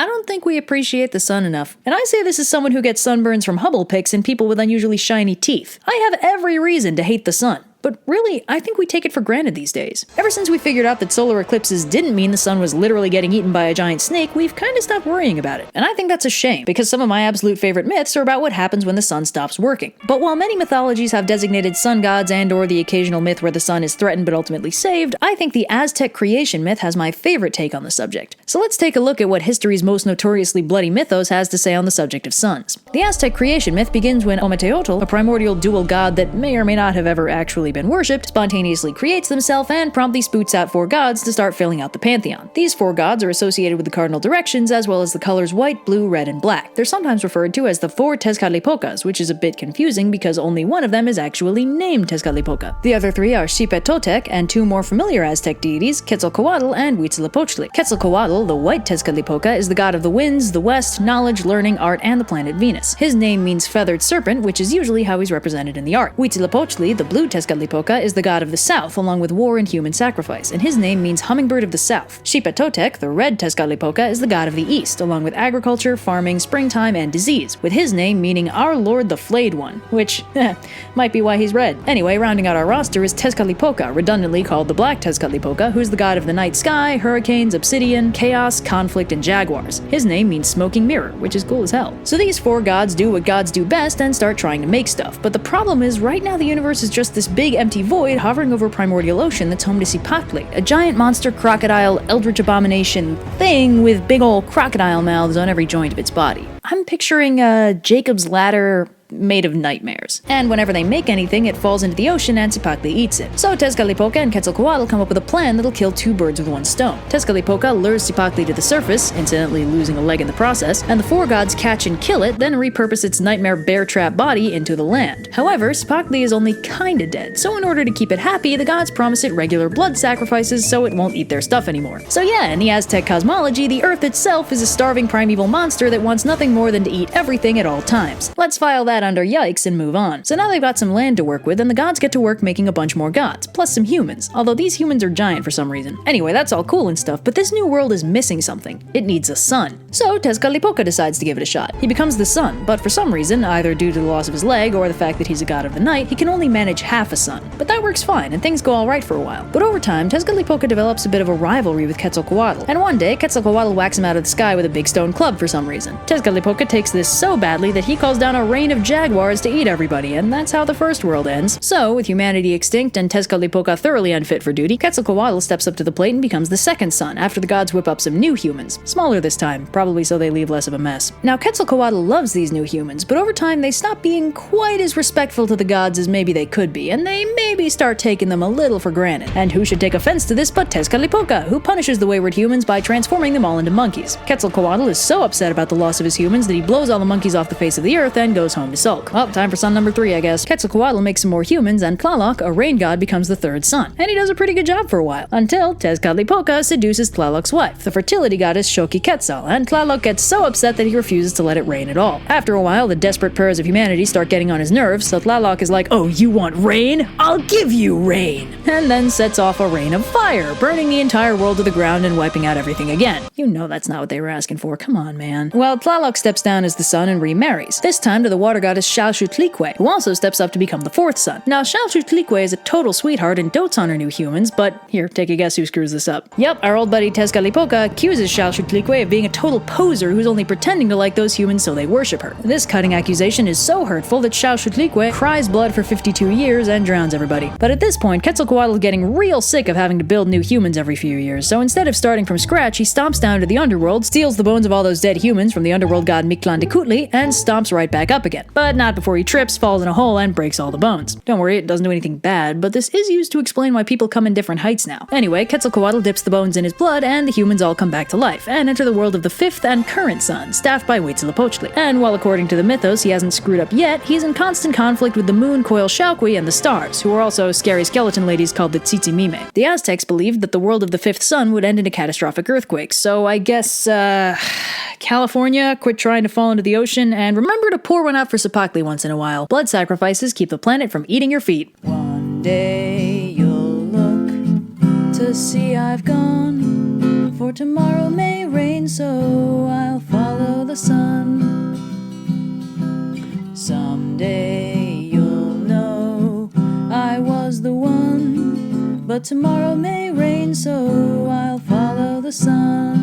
I don't think we appreciate the sun enough. And I say this as someone who gets sunburns from Hubble pics and people with unusually shiny teeth. I have every reason to hate the sun. But really, I think we take it for granted these days. Ever since we figured out that solar eclipses didn't mean the sun was literally getting eaten by a giant snake, we've kind of stopped worrying about it. And I think that's a shame, because some of my absolute favorite myths are about what happens when the sun stops working. But while many mythologies have designated sun gods and/or the occasional myth where the sun is threatened but ultimately saved, I think the Aztec creation myth has my favorite take on the subject. So let's take a look at what history's most notoriously bloody mythos has to say on the subject of suns. The Aztec creation myth begins when Ometeotl, a primordial dual god that may or may not have ever actually been worshipped, spontaneously creates himself and promptly spoots out 4 gods to start filling out the pantheon. These 4 gods are associated with the cardinal directions as well as the colors white, blue, red, and black. They're sometimes referred to as the 4 Tezcatlipocas, which is a bit confusing because only one of them is actually named Tezcatlipoca. The other 3 are Xipetotec and 2 more familiar Aztec deities, Quetzalcoatl and Huitzilopochtli. Quetzalcoatl, the white Tezcatlipoca, is the god of the winds, the west, knowledge, learning, art, and the planet Venus. His name means feathered serpent, which is usually how he's represented in the art. Huitzilopochtli, the blue Tezcatlipoca, is the god of the south, along with war and human sacrifice, and his name means hummingbird of the south. Xipetotec, the red Tezcatlipoca, is the god of the east, along with agriculture, farming, springtime, and disease, with his name meaning our Lord the Flayed One, which, might be why he's red. Anyway, rounding out our roster is Tezcatlipoca, redundantly called the black Tezcatlipoca, who's the god of the night sky, hurricanes, obsidian, chaos, conflict, and jaguars. His name means smoking mirror, which is cool as hell. So these 4 gods do what gods do best and start trying to make stuff, but the problem is right now the universe is just this big empty void hovering over a primordial ocean that's home to Cipactli, a giant monster crocodile eldritch abomination thing with big ol' crocodile mouths on every joint of its body. I'm picturing a Jacob's ladder made of nightmares. And whenever they make anything, it falls into the ocean and Cipactli eats it. So Tezcatlipoca and Quetzalcoatl come up with a plan that'll kill 2 birds with 1 stone. Tezcatlipoca lures Cipactli to the surface, incidentally losing a leg in the process, and the 4 gods catch and kill it, then repurpose its nightmare bear trap body into the land. However, Cipactli is only kinda dead, so in order to keep it happy, the gods promise it regular blood sacrifices so it won't eat their stuff anymore. So yeah, in the Aztec cosmology, the Earth itself is a starving primeval monster that wants nothing more than to eat everything at all times. Let's file that under yikes and move on. So now they've got some land to work with, and the gods get to work making a bunch more gods, plus some humans, although these humans are giant for some reason. Anyway, that's all cool and stuff, but this new world is missing something. It needs a sun. So Tezcatlipoca decides to give it a shot. He becomes the sun, but for some reason, either due to the loss of his leg or the fact that he's a god of the night, he can only manage half a sun. But that works fine, and things go alright for a while. But over time, Tezcatlipoca develops a bit of a rivalry with Quetzalcoatl, and one day, Quetzalcoatl whacks him out of the sky with a big stone club for some reason. Tezcatlipoca takes this so badly that he calls down a rain of jaguars to eat everybody, and that's how the first world ends. So, with humanity extinct and Tezcatlipoca thoroughly unfit for duty, Quetzalcoatl steps up to the plate and becomes the second sun, after the gods whip up some new humans. Smaller this time, probably so they leave less of a mess. Now, Quetzalcoatl loves these new humans, but over time they stop being quite as respectful to the gods as maybe they could be, and they maybe start taking them a little for granted. And who should take offense to this but Tezcatlipoca, who punishes the wayward humans by transforming them all into monkeys. Quetzalcoatl is so upset about the loss of his humans that he blows all the monkeys off the face of the earth and goes home to sulk. Well, time for sun number 3, I guess. Quetzalcoatl makes some more humans, and Tlaloc, a rain god, becomes the 3rd sun. And he does a pretty good job for a while, until Tezcatlipoca seduces Tlaloc's wife, the fertility goddess Xochiquetzal, and Tlaloc gets so upset that he refuses to let it rain at all. After a while, the desperate prayers of humanity start getting on his nerves, so Tlaloc is like, "Oh, you want rain? I'll give you rain!" And then sets off a rain of fire, burning the entire world to the ground and wiping out everything again. You know that's not what they were asking for, come on, man. Well, Tlaloc steps down as the sun and remarries, this time to the water goddess Xalchutlicue, who also steps up to become the 4th sun. Now, Xalchutlicue is a total sweetheart and dotes on her new humans, but here, take a guess who screws this up. Yep, our old buddy Tezcatlipoca accuses Xalchutlicue of being a total poser who's only pretending to like those humans so they worship her. This cutting accusation is so hurtful that Xalchutlicue cries blood for 52 years and drowns everybody. But at this point, Quetzalcoatl is getting real sick of having to build new humans every few years, so instead of starting from scratch, he stomps down to the underworld, steals the bones of all those dead humans from the underworld god Mictlantecuhtli, and stomps right back up again. But not before he trips, falls in a hole, and breaks all the bones. Don't worry, it doesn't do anything bad, but this is used to explain why people come in different heights now. Anyway, Quetzalcoatl dips the bones in his blood, and the humans all come back to life, and enter the world of the 5th and current sun, staffed by Huitzilopochtli. And while according to the mythos he hasn't screwed up yet, he's in constant conflict with the moon Coilxauhqui and the stars, who are also scary skeleton ladies called the Tzitzimime. The Aztecs believed that the world of the 5th sun would end in a catastrophic earthquake, so I guess, California, quit trying to fall into the ocean, and remember to pour one out for Cipactli once in a while. Blood sacrifices keep the planet from eating your feet. One day you'll look to see I've gone For tomorrow may rain, so I'll follow the sun. Someday you'll know I was the one, but tomorrow may rain, so I'll follow the sun.